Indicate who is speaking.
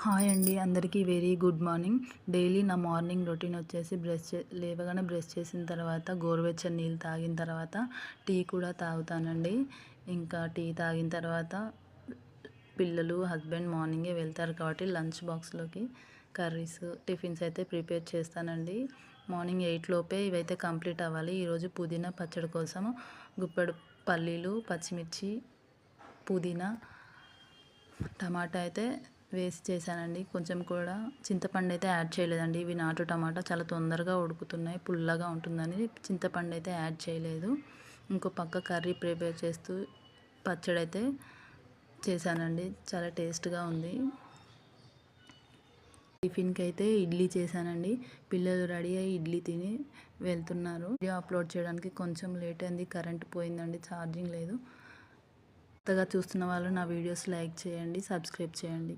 Speaker 1: Hi అండి, అందరికీ very good morning. Daily నా మార్నింగ్ రొటీన్ వచ్చేసి లేవగానే బ్రష్ చేసిన తర్వాత గోరువెచ్చని నీళ్ళు తాగిన తర్వాత టీ కూడా తాగుతానండి. ఇంకా టీ తాగిన తర్వాత పిల్లలు హస్బెండ్ మార్నింగే వెళ్తారు కాబట్టి లంచ్ బాక్స్లోకి కర్రీస్ టిఫిన్స్ అయితే ప్రిపేర్ చేస్తానండి. మార్నింగ్ 8 లోపే ఇవైతే కంప్లీట్ అవ్వాలి. ఈరోజు పుదీనా పచ్చడి కోసం గుప్పెడు పల్లీలు, పచ్చిమిర్చి, పుదీనా, టమాటా అయితే వేసి చేశానండి. కొంచెం కూడా చింతపండు అయితే యాడ్ చేయలేదండి. ఇవి నాటు టమాటా చాలా తొందరగా ఉడుకుతున్నాయి, పుల్లగా ఉంటుందని చింతపండు అయితే యాడ్ చేయలేదు. ఇంకో పక్క కర్రీ ప్రిపేర్ చేస్తూ పచ్చడి అయితే చేశానండి. చాలా టేస్ట్గా ఉంది. టిఫిన్కి అయితే ఇడ్లీ చేశానండి. పిల్లలు రెడీ అయ్యి ఇడ్లీ తిని వెళ్తున్నారు. వీడియో అప్లోడ్ చేయడానికి కొంచెం లేట్ అయింది, కరెంట్ పోయిందండి, ఛార్జింగ్ లేదు. కొత్తగా చూస్తున్న వాళ్ళు నా వీడియోస్ లైక్ చేయండి, సబ్స్క్రైబ్ చేయండి.